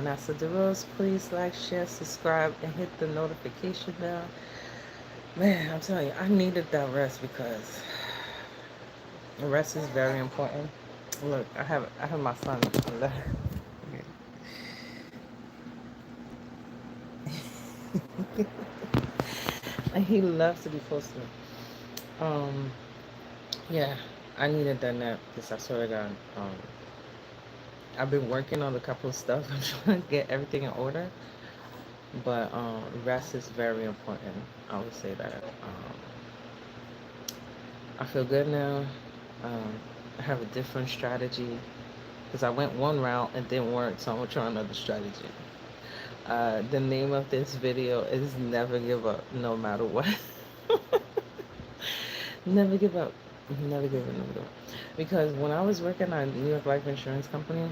Vanessa DeRose. Please like, share, subscribe, and hit the notification bell. Man, I'm telling you, I needed that rest because rest is very important. Look, I have my son. And he loves to be close to me. Um, yeah, I needed that nap because I swear to God, I've been working on a couple of stuff. I'm trying to get everything in order, but rest is very important. I would say that. I feel good now. Um, I have a different strategy because I went one route and didn't work, so I'm gonna try another strategy. The name of this video is Never Give Up, no matter what. Never give up. Never give up, never give up. Because when I was working at New York Life Insurance Company,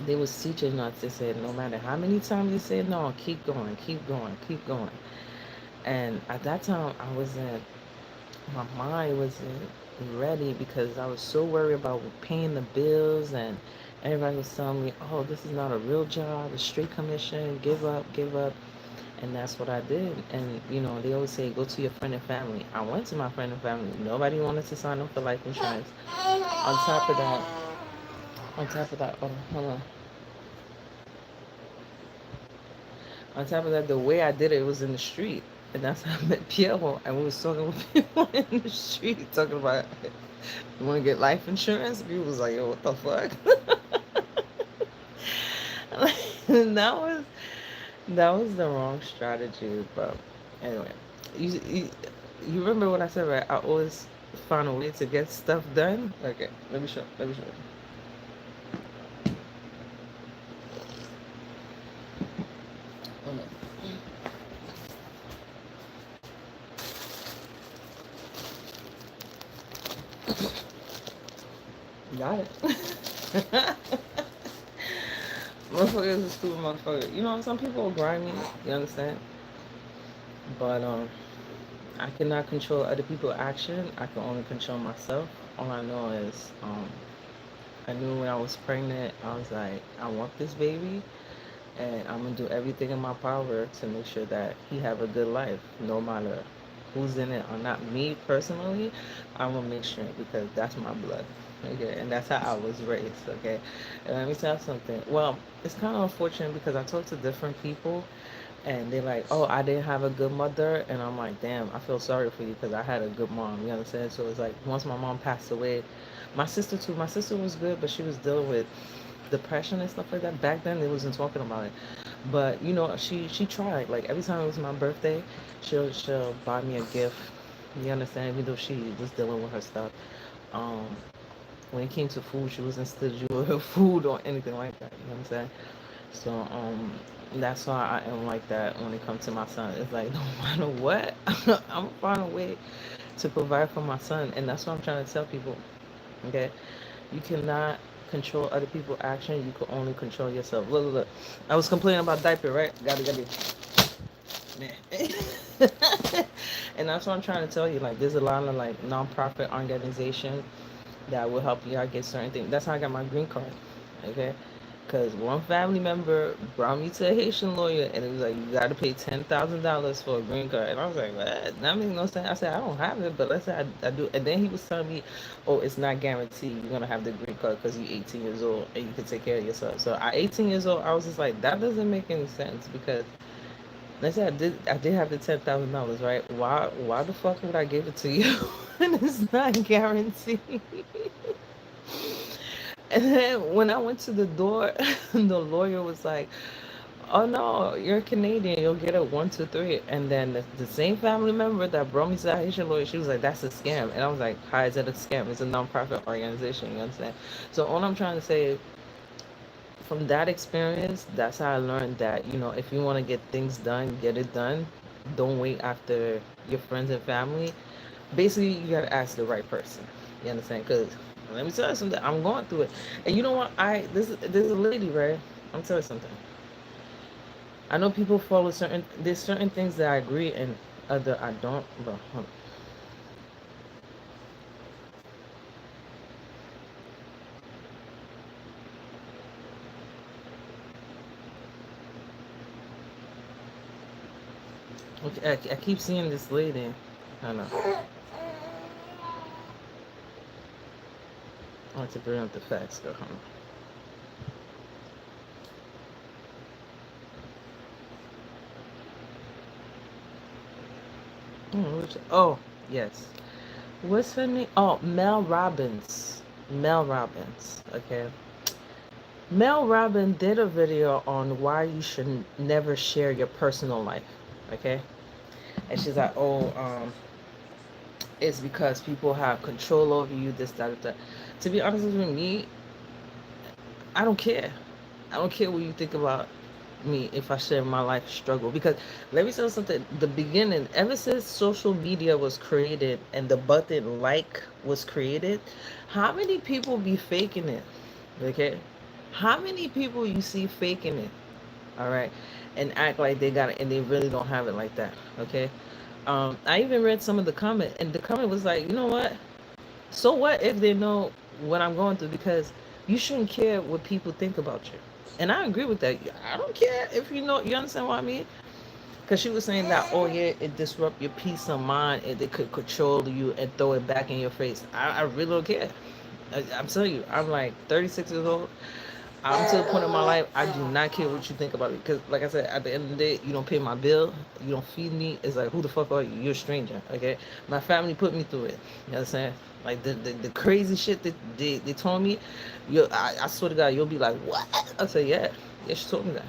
they was teaching us, they said, no matter how many times you say no, keep going, keep going, keep going. And at that time, my mind wasn't ready because I was so worried about paying the bills, and everybody was telling me, oh, this is not a real job, it's straight commission, give up, give up. And that's what I did. And they always say go to your friend and family. I went to my friend and family. Nobody wanted to sign up for life insurance. On top of that, oh, hold on. On top of that, the way I did it was in the street. And that's how I met Pierre. And we was talking with people in the street, talking about, you want to get life insurance? People was like, yo, what the fuck? that was that was the wrong strategy. But anyway, you you remember what I said, right? I always find a way to get stuff done. Okay, let me show you. Hold on. Got it. Motherfucker is a stupid motherfucker. Some people are grimy, you understand? But I cannot control other people's action. I can only control myself. All I know is I knew when I was pregnant, I was like, I want this baby, and I'm gonna do everything in my power to make sure that he have a good life, no matter who's in it or not. Me personally, I'm gonna make sure because that's my blood. Okay, and that's how I was raised. Okay, and let me tell you something. Well, it's kind of unfortunate because I talk to different people, and they're like, "Oh, I didn't have a good mother," and I'm like, "Damn, I feel sorry for you because I had a good mom." You understand? So it's like once my mom passed away, my sister too. My sister was good, but she was dealing with depression and stuff like that. Back then, they wasn't talking about it, but she tried. Like every time it was my birthday, she'll buy me a gift. You understand? Even though she was dealing with her stuff. Um, when it came to food, she wasn't stingy with her food or anything like that. You know what I'm saying? So that's why I am like that when it comes to my son. It's like no matter what, I'm gonna find a way to provide for my son, and that's what I'm trying to tell people. Okay, you cannot control other people's action. You can only control yourself. Look, look, look. I was complaining about diaper, right? Got it. Man. And that's what I'm trying to tell you. Like, there's a lot of like nonprofit organizations that will help you out get certain things. That's how I got my green card. Okay. Because one family member brought me to a Haitian lawyer, and it was like, you got to pay $10,000 for a green card. And I was like, what? That makes no sense. I said, I don't have it, but let's say I do. And then he was telling me, oh, it's not guaranteed you're going to have the green card because you're 18 years old and you can take care of yourself. So at 18 years old, I was just like, that doesn't make any sense because let's say I did have the $10,000, right? Why the fuck would I give it to you? And it's not guaranteed. And then when I went to the door, the lawyer was like, "Oh no, you're Canadian. You'll get it 1, 2, 3." And then the same family member that brought me to that Haitian lawyer, she was like, "That's a scam." And I was like, "How is that a scam? It's a nonprofit organization." You understand? So all I'm trying to say, from that experience, that's how I learned that if you want to get things done, get it done. Don't wait after your friends and family. Basically, you gotta ask the right person. You understand? Because let me tell you something. I'm going through it, and you know what? There's a lady, right? I'm telling you something. I know people follow certain. There's certain things that I agree and other I don't. But Okay, I keep seeing this lady. I know. I want to bring up the facts, though. Oh, yes. What's her name? Oh, Mel Robbins. Mel Robbins. Okay. Mel Robbins did a video on why you should never share your personal life. Okay. And she's like, oh, it's because people have control over you, this, that. To be honest with me, I don't care. I don't care what you think about me if I share my life struggle. Because let me tell you something. The beginning, ever since social media was created and the button like was created, how many people be faking it? Okay? How many people you see faking it? All right? And act like they got it and they really don't have it like that. Okay? I even read some of the comment, and the comment was like, you know what? So what if they know what I'm going through? Because you shouldn't care what people think about you. And I agree with that. I don't care if you know, you understand what I mean? Because she was saying that, oh yeah, it disrupt your peace of mind and it could control you and throw it back in your face. I really don't care. I'm telling you, I'm like 36 years old. I'm to the point in my life, I do not care what you think about it. Because, like I said, at the end of the day, you don't pay my bill, you don't feed me. It's like, who the fuck are you? You're a stranger, okay? My family put me through it. You know what I'm saying? Like, the crazy shit that they told me, I swear to God, you'll be like, what? I say, yeah. Yeah, she told me that.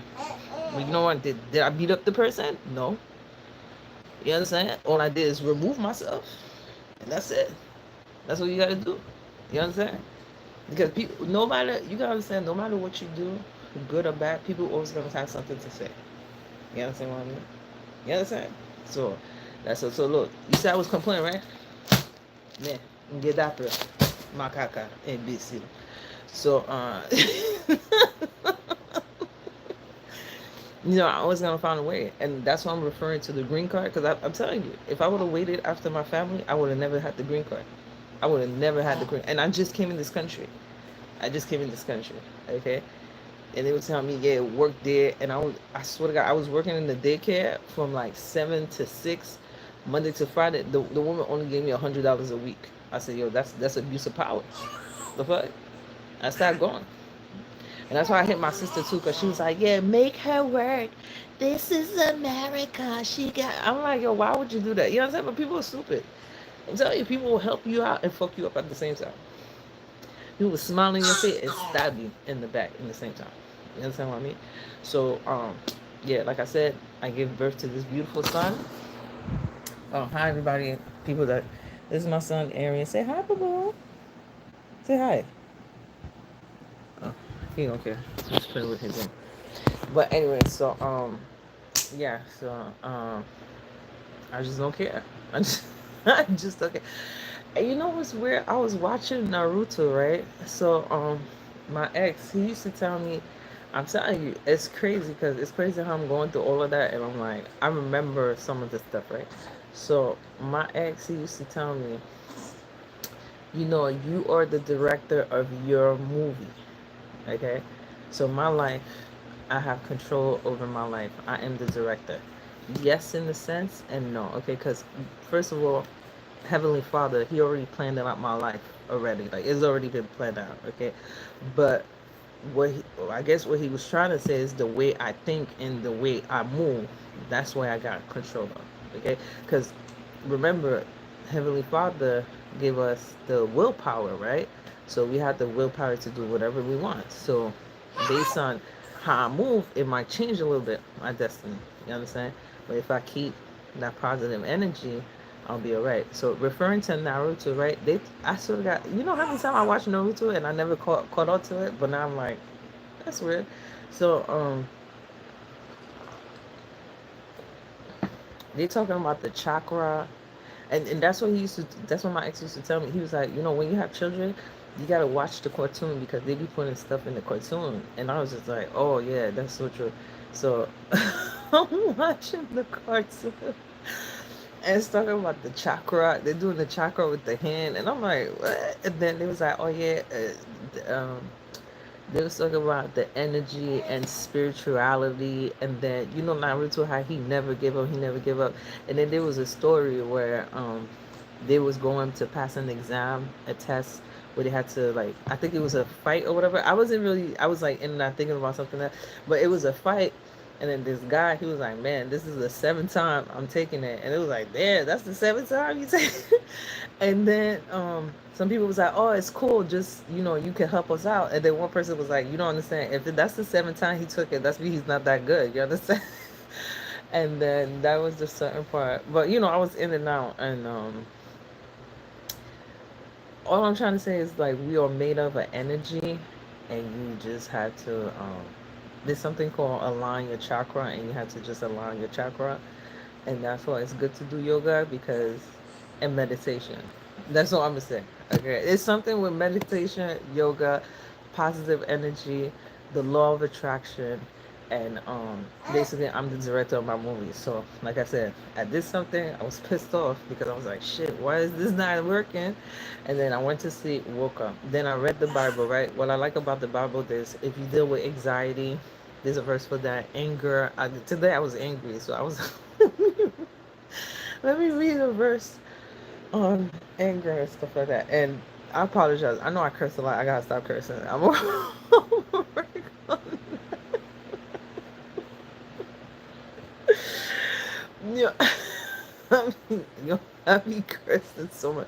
But you know what? Did I beat up the person? No. You understand? All I did is remove myself, and that's it. That's what you gotta do. You understand? Because people, no matter, you gotta understand, no matter what you do, good or bad, people always gonna have something to say. You understand what I mean? You understand? So that's so look, you said I was complaining, right? Man, get that macaca imbecile. So you know, I was gonna find a way, and that's why I'm referring to the green card. Because I'm telling you, if I would have waited after my family, I would have never had the green card. I would have never had the green. And I just came in this country. I just came in this country. Okay, and they would tell me, yeah, work there, and I swear to God, I was working in the daycare from like 7 to 6, Monday to Friday. The woman only gave me $100 a week. I said, yo, that's abuse of power. The fuck? I started going, and that's why I hit my sister too, cause she was like, yeah, make her work. This is America. She got. I'm like, yo, why would you do that? You know what I'm saying? But people are stupid. I'm telling you, people will help you out and fuck you up at the same time. People will smile in your face and stab you in the back in the same time. You understand what I mean? So, yeah, like I said, I gave birth to this beautiful son. Hi everybody, people that this is my son Arian. Say hi, boo. Say hi. Oh, he don't care. Just play with his game. But anyway, so yeah, so I just don't care. I just, I just don't care. And you know what's weird? I was watching Naruto, right? So my ex, he used to tell me, I'm telling you, it's crazy because it's crazy how I'm going through all of that, and I'm like, I remember some of the stuff, right? So my ex, he used to tell me, you know, you are the director of your movie, okay? So my life, I have control over my life. I am the director. Yes, in the sense, and no, okay? Because first of all, Heavenly Father, He already planned out my life already. Like it's already been planned out, okay? But I guess what he was trying to say is the way I think and the way I move. That's why I got control of, okay? Because remember, Heavenly Father gave us the willpower, right? So we have the willpower to do whatever we want. So based on how I move, it might change a little bit my destiny. You understand? But if I keep that positive energy, I'll be alright. So referring to Naruto, right? I sort of got, you know how many times I watched Naruto and I never caught on to it, but now I'm like, that's weird. So they talking about the chakra, and that's what he used to. That's what my ex used to tell me. He was like, you know, when you have children, you gotta watch the cartoon because they be putting stuff in the cartoon, and I was just like, oh yeah, that's so true. So I'm watching the cartoon. And it's talking about the chakra. They're doing the chakra with the hand, and I'm like, what? And then they was like, oh yeah, They was talking about the energy and spirituality, and then Naruto, how he never give up, he never give up. And then there was a story where they was going to pass an exam, a test where they had to, like, I think it was a fight or whatever. I was like in and out thinking about something else, but it was a fight. And then this guy, he was like, "Man, this is the seventh time I'm taking it," and it was like, "Damn, that's the seventh time you take." And then some people was like, "Oh, it's cool, just you can help us out." And then one person was like, "You don't understand. If that's the seventh time he took it, that's because he's not that good. You understand?" And then that was the certain part. But I was in and out, and all I'm trying to say is, like, we are made of an energy, and you just had to there's something called align your chakra, and you have to just align your chakra. And that's why it's good to do yoga, because and meditation. That's all I'm gonna say. Okay, it's something with meditation, yoga, positive energy, the law of attraction, and basically I'm the director of my movie. So like I said, I did something. I was pissed off because I was like, shit, why is this not working? And then I went to sleep, woke up. Then I read the Bible. Right. What I like about the Bible is, if you deal with anxiety, there's a verse for that. Anger. Today I was angry, so I was. Let me read a verse on anger and stuff like that. And I apologize. I know I curse a lot. I gotta stop cursing. I'm working on yeah. I mean, I be cursing so much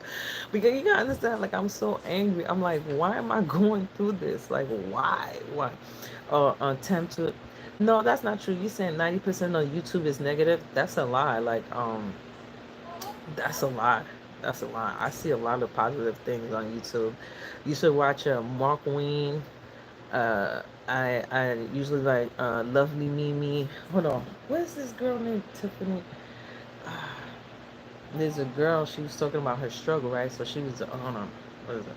because you gotta understand. Like, I'm so angry. I'm like, why am I going through this? Like, why? Why? Attempt to. No, that's not true. You saying 90% on YouTube is negative? That's a lie. Like, that's a lie. That's a lie. I see a lot of positive things on YouTube. You should watch Mark Wayne. I usually like Lovely Mimi. Hold on. Where's this girl named Tiffany? There's a girl. She was talking about her struggle, right? So she was. Hold on. What is it?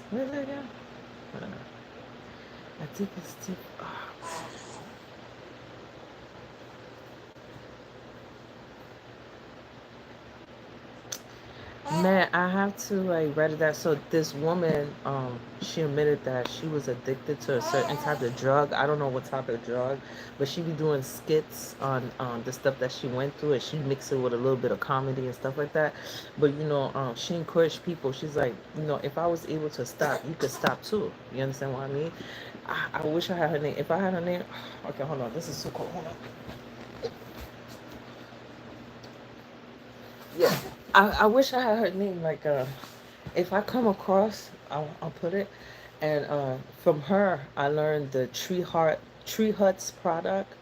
Where is it again? I think it's Tiff. Man, I have to like read that. So this woman, she admitted that she was addicted to a certain type of drug. I don't know what type of drug, but she be doing skits on the stuff that she went through, and she mixed it with a little bit of comedy and stuff like that. But she encouraged people. She's like, if I was able to stop, you could stop too. You understand what I mean? I wish I had her name. If I had her name, okay, hold on. This is so cool. Hold on. Yeah, I wish I had her name. Like, if I come across, I'll put it. And from her, I learned the Tree Huts product,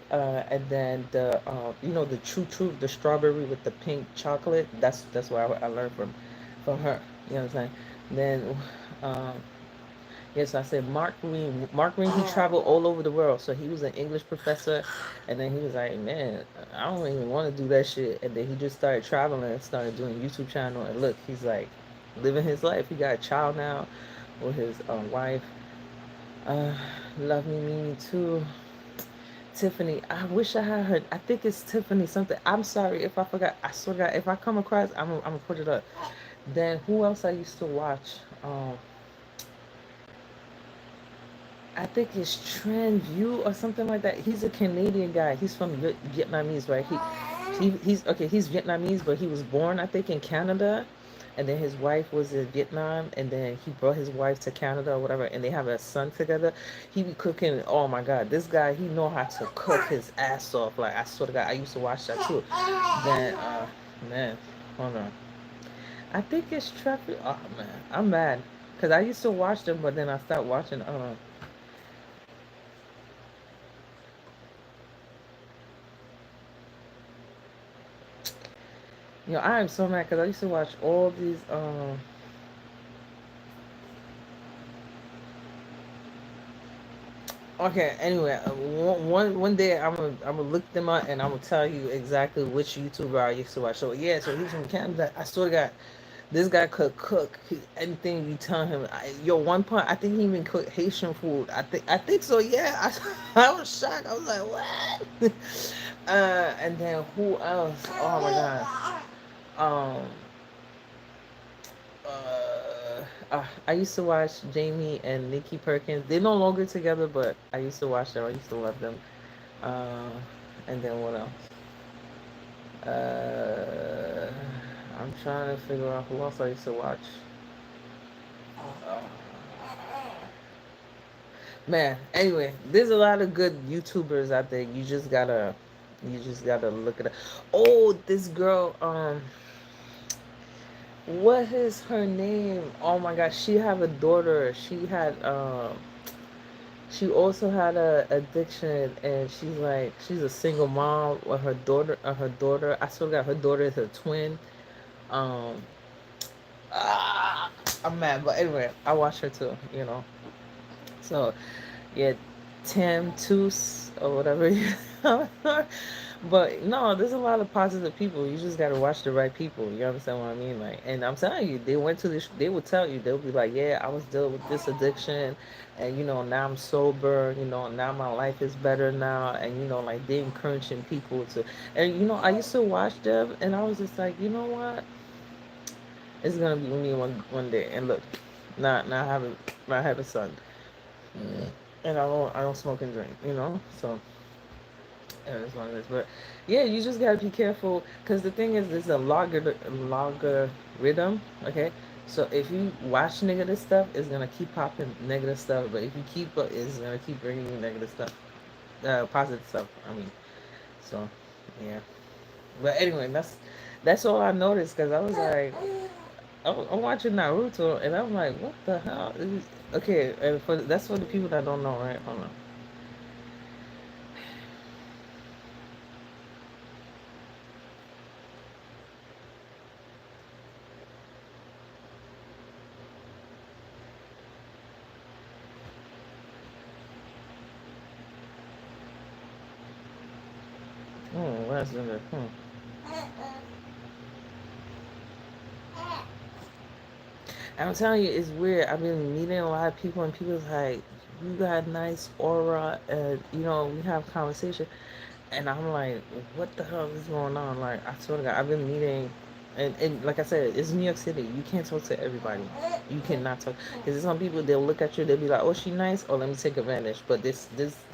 and then the True Truth, the strawberry with the pink chocolate. That's what I learned from her. You know what I'm saying? Then, um, yes, I said Mark Green. Mark Green, he traveled all over the world. So he was an English professor, and then he was like, "Man, I don't even want to do that shit." And then he just started traveling and started doing a YouTube channel. And look, he's like living his life. He got a child now with his wife. Uh, Love Me Mimi too. Tiffany. I wish I had her. I think it's Tiffany something. I'm sorry if I forgot. I swear to God, if I come across, I'm gonna put it up. Then who else I used to watch? I think it's Tran View or something like that. He's a Canadian guy. He's from Vietnamese, right? He's okay. He's Vietnamese, but he was born, I think, in Canada, and then his wife was in Vietnam, and then he brought his wife to Canada or whatever, and they have a son together. He be cooking. Oh my God, this guy, he know how to cook his ass off. Like, I swear to God, I used to watch that too. Then man, hold on. I think it's Traffic. Oh man, I'm mad because I used to watch them, but then I stopped watching. I am so mad because I used to watch all these. Okay. Anyway, one day I'm gonna look them up, and I'm gonna tell you exactly which YouTuber I used to watch. So yeah, so he's from Canada. I swear to God, this guy could cook anything you tell him. One point I think he even cooked Haitian food. I think so. Yeah, I was shocked. I was like, what? And then who else? Oh my God. Um, I used to watch Jamie and Nikki Perkins. They're no longer together, but I used to watch them. I used to love them. Uh, and then what else? Uh, I'm trying to figure out who else I used to watch. Uh, Man, anyway, there's a lot of good YouTubers out there. You just gotta look at it. Oh, this girl, what is her name? Oh my gosh, she have a daughter. She also had a addiction, and she's a single mom with her daughter. I still got her daughter is a twin. Um, ah, I'm mad, but anyway, I watch her too. So yeah, Tim Toos or whatever. But no, there's a lot of positive people. You just gotta watch the right people. You understand what I mean? Like, and I'm telling you, they went to this. They would tell you. They'll be like, "Yeah, I was dealing with this addiction, and now I'm sober. Now my life is better now." And like they encouraging people to. And I used to watch them, and I was just like, you know what? It's gonna be me one day. And look, not have a son, and I don't smoke and drink. So. Yeah, that's what it is. But yeah, you just gotta be careful because the thing is, there's a logarithm. Okay, so if you watch negative stuff, it's gonna keep popping negative stuff. But if you keep, it's gonna keep bringing you negative stuff, positive stuff. I mean, so yeah. But anyway, that's all I noticed because I was like, I'm watching Naruto and I'm like, what the hell? Okay, and that's for the people that don't know, right? Hold on. What's in there? I'm telling you, it's weird. I've been meeting a lot of people, and people's like, "You got nice aura," and we have conversation, and I'm like, "What the hell is going on?" Like, I swear to God, I've been meeting, and like I said, it's New York City. You can't talk to everybody. You cannot talk because there's some people they'll look at you, they'll be like, "Oh, she nice," or "Let me take advantage." But there's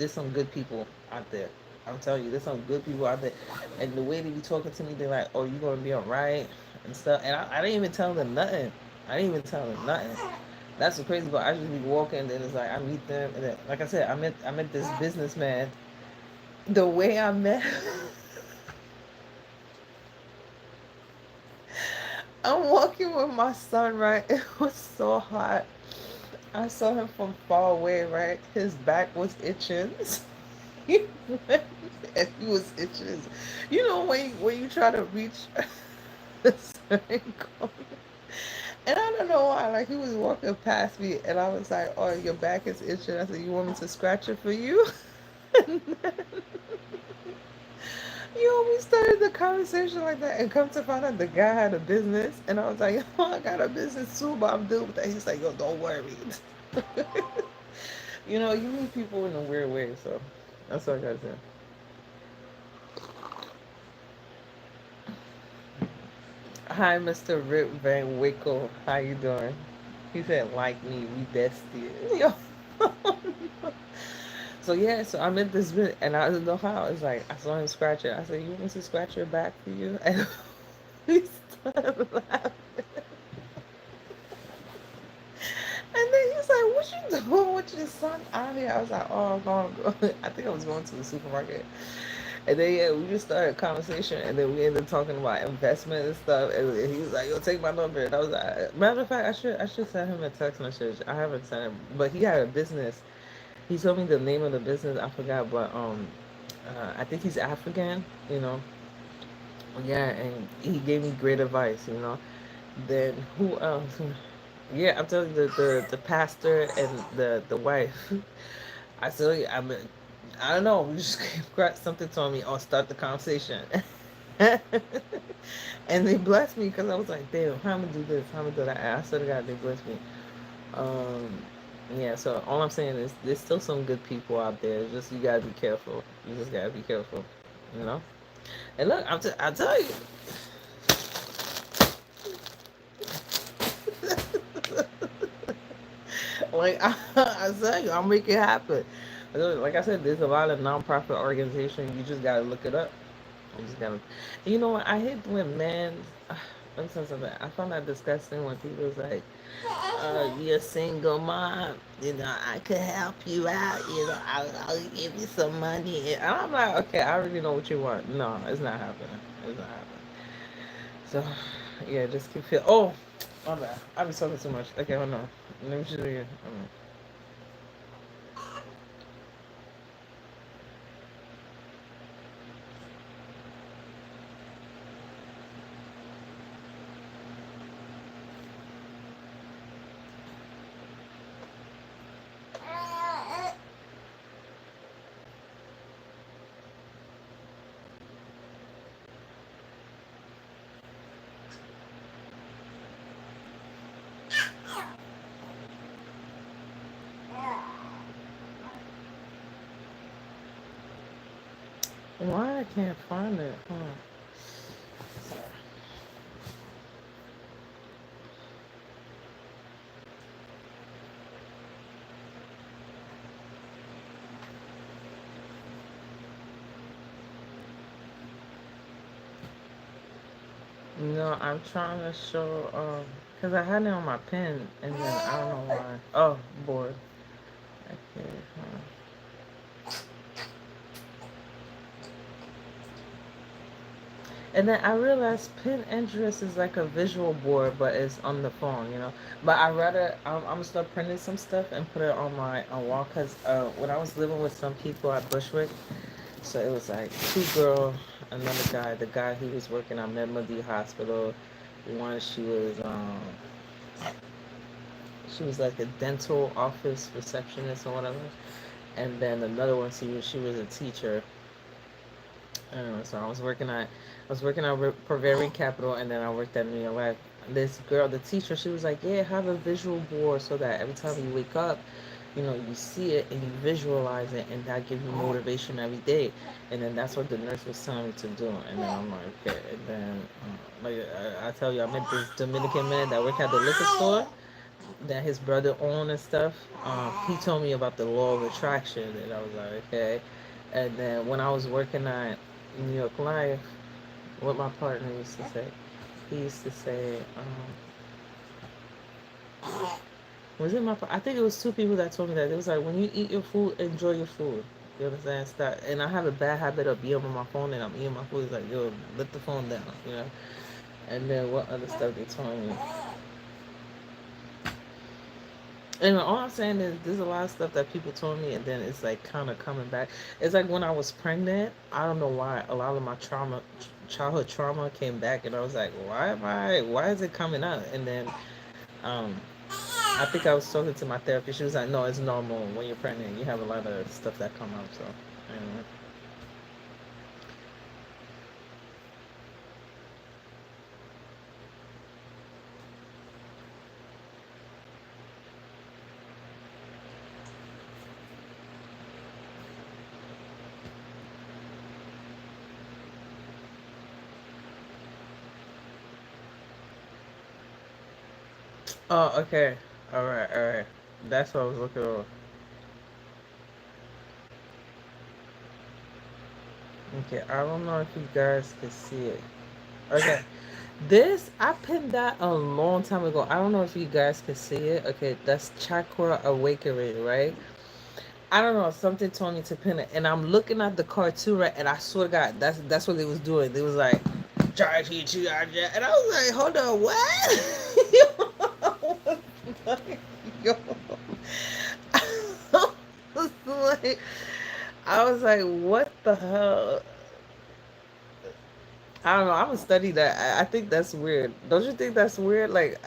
some good people out there. I'm telling you, there's some good people out there, and the way they be talking to me, they're like, "Oh, you gonna be alright," and stuff, and I didn't even tell them nothing. I didn't even tell them nothing. That's the crazy part. I just be walking, and then it's like I meet them, and then, like I said, I met this businessman. The way I met, I'm walking with my son. Right, it was so hot. I saw him from far away. Right, his back was itching. He went and he was itching. When you try to reach a certain corner. And I don't know why, like he was walking past me, and I was like, "Oh, your back is itching." I said, "You want me to scratch it for you?" And then we started the conversation like that, and come to find out the guy had a business, and I was like, "Oh, I got a business too, but I'm dealing with that." He's like, "Yo, don't worry." You meet people in a weird way, so that's what I gotta say. Hi, Mr. Rip Van Wickle. How you doing? He said, "Like me, we besties." Yo. So yeah, so I'm in this bit, and I don't know how. It's like I saw him scratch it. I said, "You want me to scratch your back for you?" And he started laughing. And then he's like, "What you doing with your son out here?" I was like, "Oh, I'm going." I think I was going to the supermarket. And then yeah, we just started a conversation, and then we ended up talking about investment and stuff. And he was like, "Yo, take my number." And I was like, "Matter of fact, I should send him a text message. I haven't sent him, but he had a business. He told me the name of the business. I forgot, but I think he's African. Yeah, and he gave me great advice. Then who else? Yeah, I'm telling you, the pastor and the wife. I tell you, I don't know. We just got something told me, "Oh, start the conversation," and they blessed me because I was like, "Damn, how am I do this? How am I do that?" And I swear to God, they blessed me. Um, yeah. So all I'm saying is, there's still some good people out there. It's just you gotta be careful. You just gotta be careful. You know. And look, I tell you. Like I said, I'll make it happen. Like I said, there's a lot of nonprofit organizations. You just gotta look it up. You just gotta. You know what? I hate when men. Let me say something. I find that disgusting when people's like, "You're a single mom. You know, I could help you out. You know, I'll give you some money." And I'm like, "Okay, I already know what you want. No, it's not happening. It's not happening." So, yeah, just keep feel. Oh, my bad. I've been talking too much. Okay, hold on. Let me show you. Why I can't find it? Huh. Sorry. No, I'm trying to show, cause I had it on my pen, and then I don't know why. Oh, board. Okay, huh. And then I realized Pinterest is like a visual board, but it's on the phone, you know. But I rather I'm gonna start printing some stuff and put it on my on wall, cause when I was living with some people at Bushwick, so it was like two girl, another guy. The guy he was working at Medmody Hospital. One she was like a dental office receptionist or whatever, and then another one she was a teacher. So I was working at Prevairing Capital, and then I worked at New York Life. This girl, the teacher, she was like, "Yeah, have a visual board so that every time you wake up, you see it and you visualize it, and that gives you motivation every day." And then that's what the nurse was telling me to do. And then I'm like, okay. And then, like I tell you, I met this Dominican man that worked at the liquor store that his brother owned and stuff. He told me about the law of attraction, and I was like, okay. And then when I was working at New York Life, what my partner used to say, he used to say, was it my? I think it was two people that told me that. It was like when you eat your food, enjoy your food. You understand? Stop. And I have a bad habit of being on my phone and I'm eating my food. It's like, yo, let the phone down, you know. And then what other stuff they told me? And all I'm saying is, there's a lot of stuff that people told me, and then it's like kind of coming back. It's like when I was pregnant, I don't know why a lot of my childhood trauma came back, and I was like, why is it coming up? And then um, I think I was talking to my therapist. She was like, no, it's normal when you're pregnant. You have a lot of stuff that come up. So, anyway. Oh, okay. All right, all right. That's what I was looking for. Okay, I don't know if you guys can see it. Okay. This I pinned that a long time ago. I don't know if you guys can see it. Okay, that's Chakra Awakening, right? I don't know. Something told me to pin it, and I'm looking at the cartoon, right? And I swear to God, that's what they was doing. They was like, "Try to teach you," and I was like, "Hold on, what?" Yo, I was like, "What the hell?" I don't know. I'm gonna study that. I think that's weird. Don't you think that's weird? Like,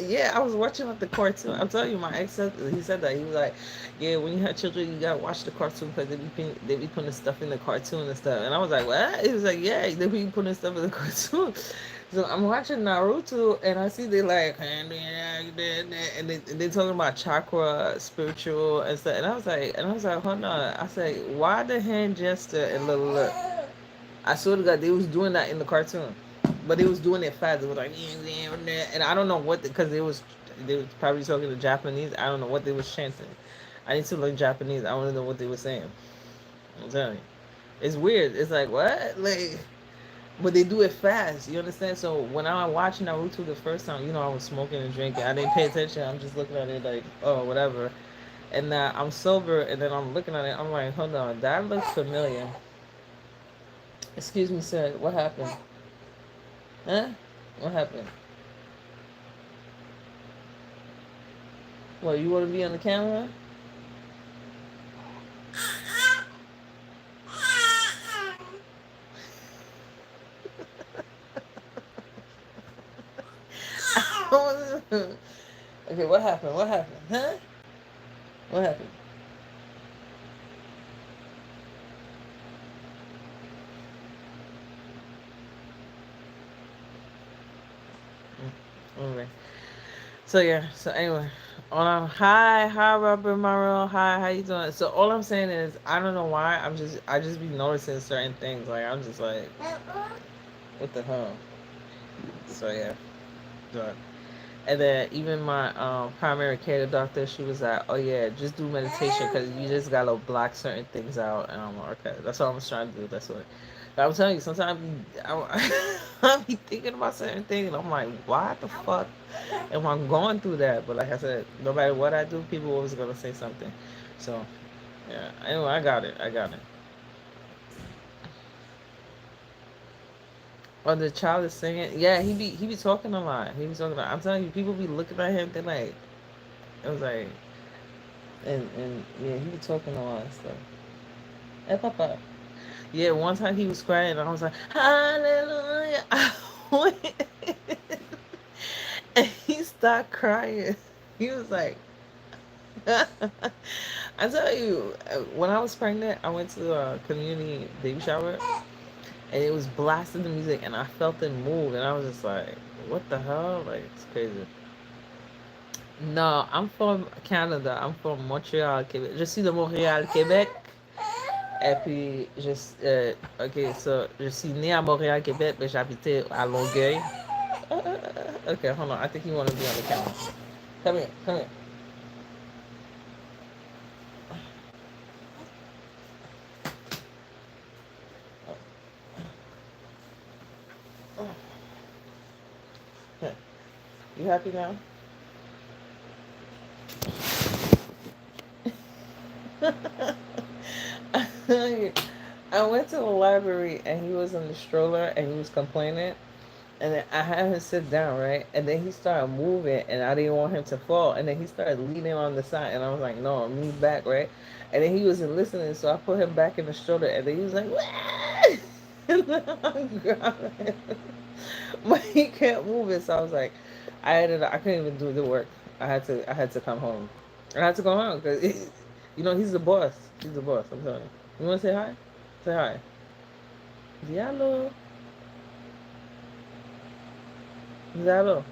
yeah, I was watching like the cartoon. I'm telling you, my ex said he said that he was like, yeah, when you have children, you gotta watch the cartoon because they be putting stuff in the cartoon and stuff. And I was like, what? He was like, yeah, they be putting stuff in the cartoon. So I'm watching Naruto and I see they like and they talking about chakra, spiritual and stuff. And I was like, hold on. I said, why the hand gesture and look. I swear to God, they was doing that in the cartoon, but they was doing it fast. It was like, and I don't know what because it was. They were probably talking to Japanese. I don't know what they was chanting. I need to learn Japanese. I want to know what they were saying. I'm telling you, it's weird. It's like what, like, but they do it fast. You understand? So when I was watching Naruto the first time, I was smoking and drinking. I didn't pay attention. I'm just looking at it like, oh, whatever. And now I'm sober, and then I'm looking at it. I'm like, hold on, that looks familiar. Excuse me, sir. What happened? Huh? What happened? What, you want to be on the camera? Okay, what happened? What happened? Huh? What happened? Anyway. So yeah. So anyway. Hi, Robert Morrow. Hi, how you doing? So all I'm saying is, I don't know why. I just be noticing certain things. Like I'm just like, what the hell? So yeah. So, and then even my primary care doctor, she was like, "Oh yeah, just do meditation because you just gotta block certain things out." And I'm like, "Okay, that's what I'm trying to do. That's what." But I'm telling you, sometimes I be thinking about certain things, and I'm like, "Why the fuck am I going through that?" But like I said, no matter what I do, people always gonna say something. So yeah, anyway, I got it. I got it. Oh, the child is singing. Yeah, he be talking a lot. He be talking a lot. I'm telling you, people be looking at him. They're like, it was like. And yeah, he was talking a lot of stuff. Hey, Papa. Yeah, one time he was crying, and I was like, Hallelujah. And he started crying. He was like, I tell you, when I was pregnant, I went to a community baby shower, and it was blasting the music, and I felt it move, and I was just like, what the hell? Like, it's crazy. No, I'm from Canada. I'm from Montreal, Québec. Je suis de Montréal, Québec. Et puis, ok, so, je suis né à Montréal, Québec, mais j'habitais à Longueuil. Okay, hold on. I think you want to be on the camera. Come here, come here. Here. You happy now? I went to the library and he was in the stroller and he was complaining. And then I had him sit down, right? And then he started moving, and I didn't want him to fall. And then he started leaning on the side, and I was like, "No, move back, right?" And then he wasn't listening, so I put him back in the stroller, and then he was like, "Wah!" And then I'm grabbing him, but he kept moving. So I was like, I couldn't even do the work. I had to come home. I had to go home because, he's the boss. He's the boss. I'm telling you. You want to say hi? Say hi. Diallo. Diallo.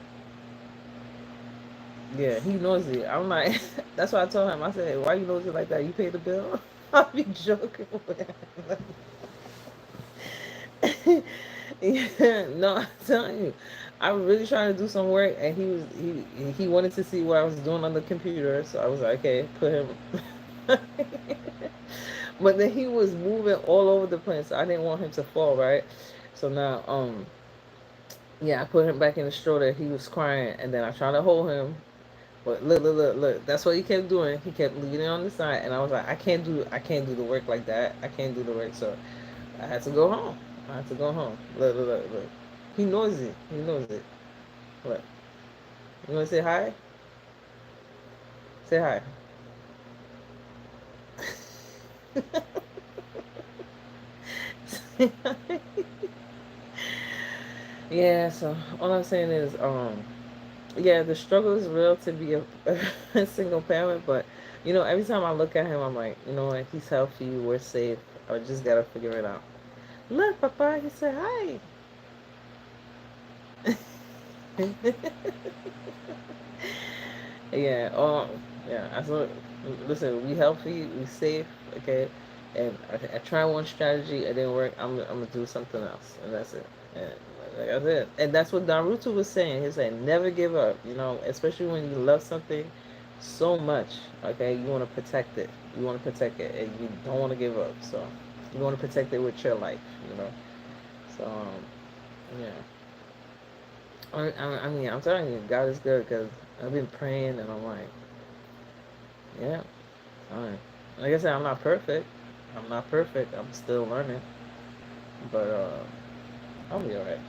Yeah, he knows it. I'm like, that's why I told him. I said, "Why you knows it like that? You pay the bill?" I be joking with him. Yeah, no, I'm telling you, I was really trying to do some work, and he wanted to see what I was doing on the computer, so I was like, "Okay, put him." But then he was moving all over the place. So I didn't want him to fall, right? So now, yeah, I put him back in the stroller. He was crying, and then I tried to hold him. But look. That's what he kept doing. He kept leaning on the side, and I was like, I can't do the work like that. I can't do the work, so I had to go home. I had to go home. Look. He knows it. He knows it. Look, you want to say hi? Say hi. Yeah. So all I'm saying is, yeah, the struggle is real to be a single parent, but every time I look at him, I'm like, you know what? He's healthy. We're safe. I just gotta figure it out. Look, Papa, he said hi. Yeah. Yeah. I thought. Listen, we healthy. We safe. Okay. And I try one strategy. It didn't work. I'm gonna do something else, and that's it. And Like I said, and that's what Naruto was saying. He said, never give up. Especially when you love something so much. Okay, you want to protect it. You want to protect it, and you don't want to give up. So you want to protect it with your life. You know. So yeah. I mean, I'm telling you, God is good because I've been praying, and I'm like, yeah, fine. Like I said, I'm not perfect. I'm not perfect. I'm still learning, but I'll be alright.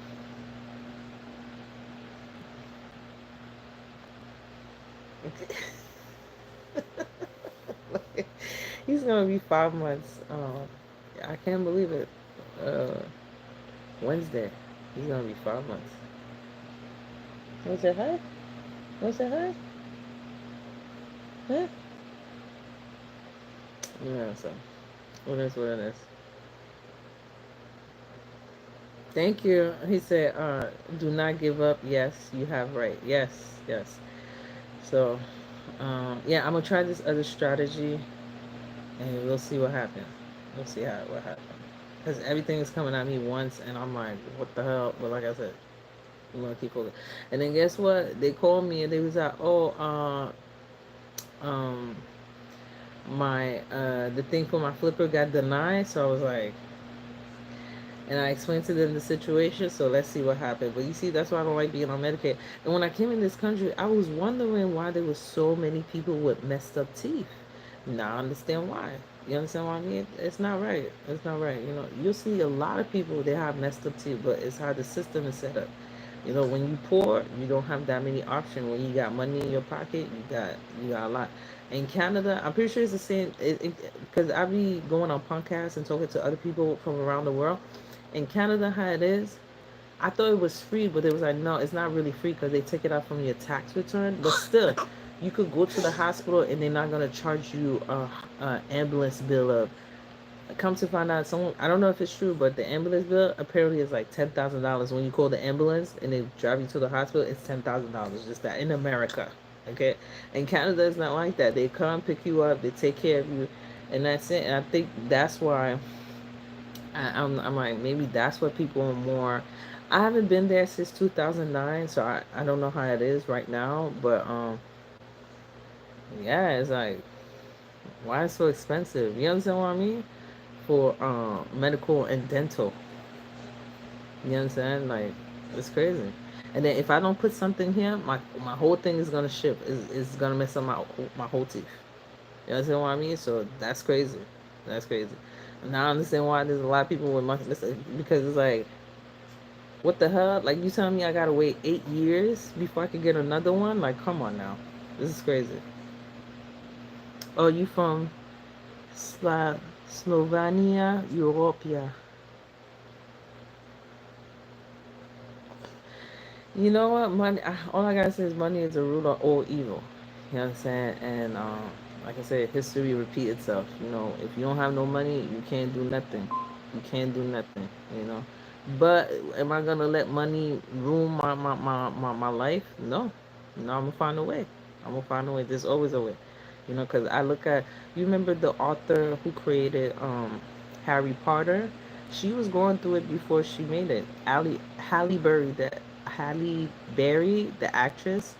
He's gonna be 5 months. I can't believe it. Uh, Wednesday. He's gonna be 5 months. What's that? Huh? What's that? Huh? Huh? Yeah. So what is what it is. Thank you. He said, "Do not give up." Yes, you have right. Yes, yes. So, yeah, I'm gonna try this other strategy, and we'll see what happens. We'll see how what happens. Because everything is coming at me once, and I'm like, what the hell? But like I said, I'm gonna keep focusing. And then guess what? They called me and they was like, oh, um, my the thing for my flipper got denied. So I was like, and I explained to them the situation. So let's see what happened. But you see, that's why I don't like being on Medicaid. And when I came in this country, I was wondering why there was so many people with messed up teeth. Now I understand why. You understand what I mean? It's not right. It's not right. You'll see a lot of people they have messed up teeth, but it's how the system is set up. When you poor, you don't have that many options. When you got money in your pocket, you got a lot. In Canada, I'm pretty sure it's the same. Because I be going on podcasts and talking to other people from around the world. In Canada, how it is, I thought it was free, but it was like, no, it's not really free because they take it out from your tax return. But still, you could go to the hospital and they're not gonna charge you a ambulance bill of. Come to find out, someone I don't know if it's true, but the ambulance bill apparently is like $10,000 when you call the ambulance and they drive you to the hospital. It's $10,000 just that in America. Okay, in Canada it's not like that. They come pick you up, they take care of you, and that's it. And I think that's why I'm like, maybe that's what people are more. I haven't been there since 2009, so I don't know how it is right now. But yeah, it's like, why it's so expensive? You understand what I mean? For medical and dental. You know what I'm saying? Like, it's crazy. And then if I don't put something here, my whole thing is gonna ship. Is gonna mess up my whole teeth. You understand what I mean? So that's crazy. That's crazy. And now I understand why there's a lot of people with money because it's like, what the hell? Like, you telling me I gotta wait 8 years before I can get another one? Like, come on now. This is crazy. Oh, you from Slovenia, Europia? You know what? Money. All I gotta say is money is the root of all evil. You know what I'm saying? And like I said, history repeat itself. If you don't have no money, you can't do nothing. You can't do nothing. You know. But am I gonna let money ruin my life? No. No, I'm gonna find a way. I'm gonna find a way. There's always a way. Because I look at, you remember the author who created Harry Potter? She was going through it before she made it. Halle Berry, the actress,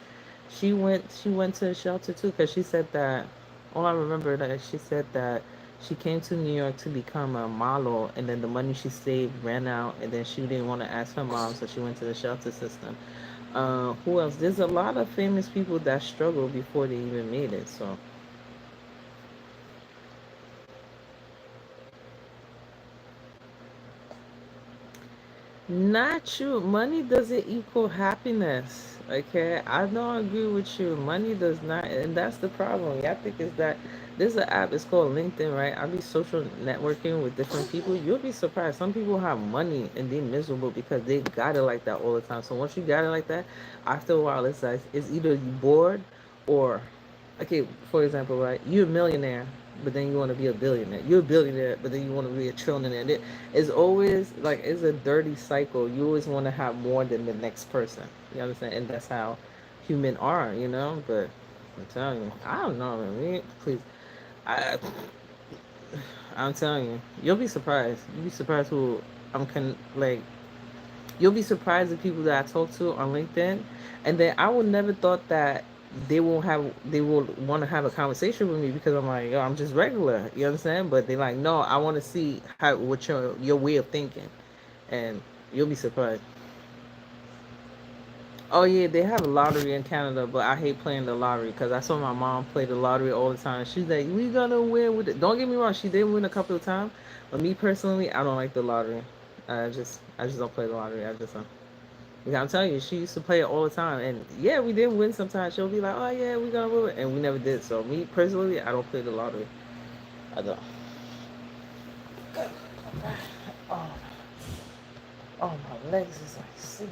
she went to a shelter too because she said that. All I remember that she said that she came to New York to become a model, and then the money she saved ran out, and then she didn't want to ask her mom, so she went to the shelter system. Who else? There's a lot of famous people that struggled before they even made it. So not true. Money doesn't equal happiness. Okay, I don't agree with you. Money does not, and that's the problem. Yeah, I think is that there's an app. It's called LinkedIn, right? I be social networking with different people. You'll be surprised. Some people have money and they're miserable because they got it like that all the time. So once you got it like that, after a while, it's like it's either you bored or, okay, for example, right? You're a millionaire, but then you want to be a billionaire. You're a billionaire, but then you want to be a trillionaire. It's always like it's a dirty cycle. You always want to have more than the next person. You understand? And that's how human are, But I'm telling you, I don't know, man. Please, I, I'm telling you, you'll be surprised. You'll be surprised who I'm like. You'll be surprised the people that I talk to on LinkedIn, and then I would never thought that they will want to have a conversation with me because I'm like, yo, I'm just regular. You understand? But they like, no, I want to see how what your way of thinking, and you'll be surprised. Oh yeah, they have a lottery in Canada, but I hate playing the lottery because I saw my mom play the lottery all the time. She's like, "We gonna win with it." Don't get me wrong, she did win a couple of times, but me personally, I don't like the lottery. I just don't play the lottery. I just don't. Yeah, I'm telling you, she used to play it all the time, and yeah, we did win sometimes. She'll be like, "Oh yeah, we gonna win," and we never did. So me personally, I don't play the lottery. I don't. Oh, oh my legs is like sick.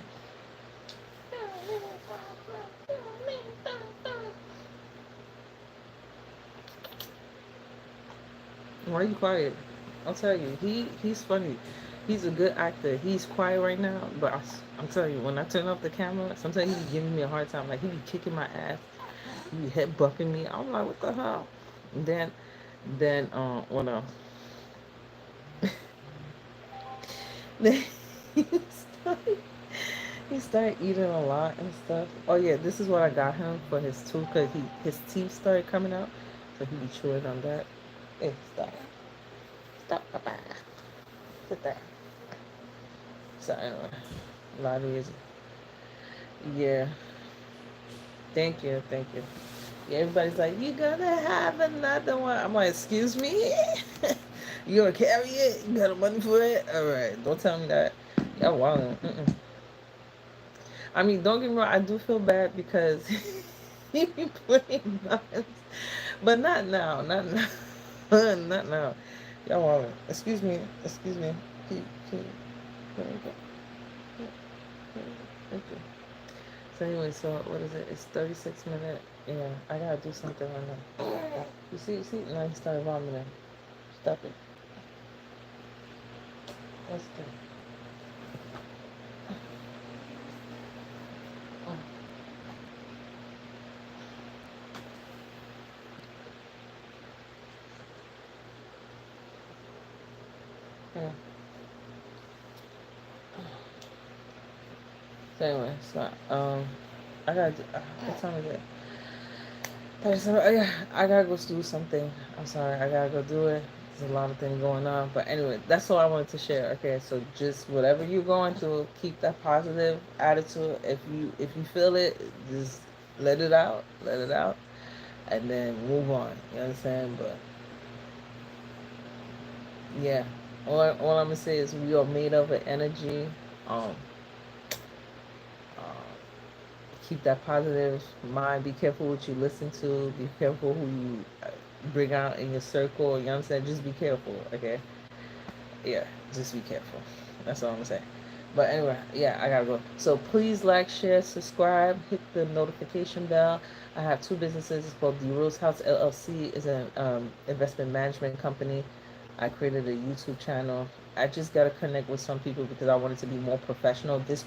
Why are you quiet? I'll tell you, he's funny. He's a good actor. He's quiet right now, but I'm telling you, when I turn off the camera, sometimes he be giving me a hard time. Like he be kicking my ass, he be head bumping me. I'm like, what the hell? And then what else? Then he started, he started eating a lot and stuff. Oh yeah, this is what I got him for his tooth, cause his teeth started coming out, so he be chewing on that. Hey, stop, Papa. Sit there. So anyway, lottery is yeah. Thank you. Yeah, everybody's like, you gonna have another one. I'm like, excuse me? You gonna carry it? You got the money for it? All right, don't tell me that. Y'all wildin'. I mean, don't get me wrong. I do feel bad because he be playing nuts, but not now. Not now. Not now. Y'all wildin'. Excuse me. Excuse me. Can you go? Thank you. So anyway, so what is it? It's 36 minutes. Yeah, I gotta do something right now. You see? Now he started vomiting. Stop it. What's that? Oh, yeah. So anyway, so I gotta. What time is it? I gotta go do something. I'm sorry. I gotta go do it. There's a lot of things going on, but anyway, that's all I wanted to share. Okay, so just whatever you're going through, keep that positive attitude. If you feel it, just let it out, and then move on. You understand? But yeah, all I'm gonna say is we are made of an energy. Um, uh, keep that positive mind. Be careful what you listen to. Be careful who you bring out in your circle. You understand? Just be careful. Okay. Yeah. Just be careful. That's all I'm gonna say. But anyway, yeah, I gotta go. So please like, share, subscribe, hit the notification bell. I have two businesses. It's called The Rose House LLC. Is an investment management company. I created a YouTube channel. I just gotta connect with some people because I wanted to be more professional. This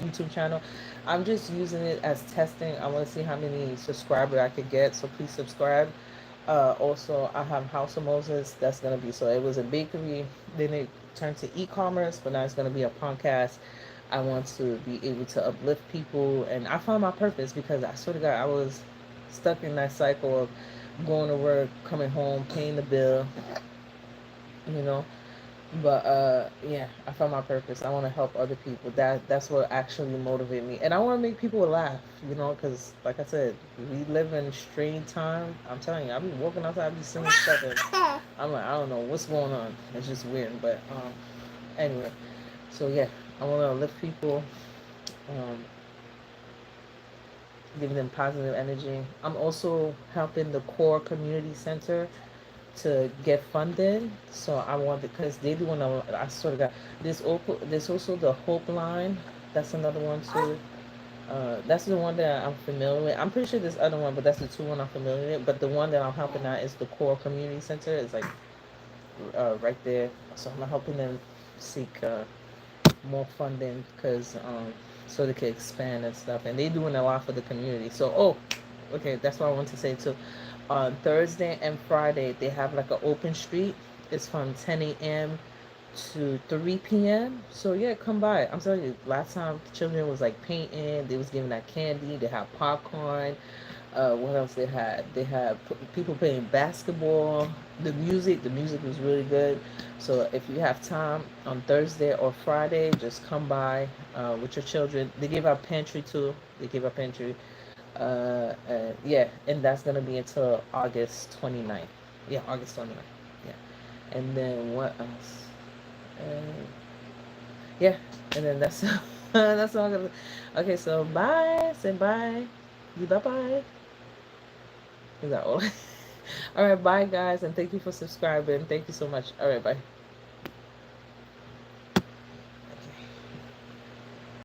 YouTube channel, I'm just using it as testing. I want to see how many subscribers I could get. So please subscribe. Also, I have House of Moses. That's gonna be so. It was a bakery. Then it turned to e-commerce, but now it's gonna be a podcast. I want to be able to uplift people, and I found my purpose because I sort of got I was stuck in that cycle of going to work, coming home, paying the bill, you know. But yeah, I found my purpose. I want to help other people. That's what actually motivated me, and I want to make people laugh, you know, because like I said, we live in strange time. I'm telling you, I be walking outside, I be seeing stuff, and I'm like, I don't know what's going on. It's just weird, but anyway. So yeah, I want to lift people, um, giving them positive energy. I'm also helping the Core Community Center to get funded. So I want because they do want to. I sort of got this. There's also the Hope Line. That's another one too. That's the one that I'm familiar with. I'm pretty sure there's other one, but that's the two one I'm familiar with. But the one that I'm helping out is the Core Community Center. It's like right there. So I'm helping them seek more funding because so they can expand and stuff. And they doing a lot for the community. So okay, that's what I want to say too. On Thursday and Friday, they have like an open street. It's from 10 a.m. to 3 p.m. So yeah, come by. I'm telling you, last time the children was like painting, they was giving out candy, they had popcorn. What else they had? They had people playing basketball. The music was really good. So if you have time on Thursday or Friday, just come by with your children. They give out pantry too. They give out pantry. Yeah, and that's gonna be until August 29th. Yeah, August 29th. Yeah, and then what else? Uh, yeah, and then that's that's all. Okay, so bye. Say bye. Bye bye. Is that all? All right, bye guys, and thank you for subscribing. Thank you so much. All right, bye.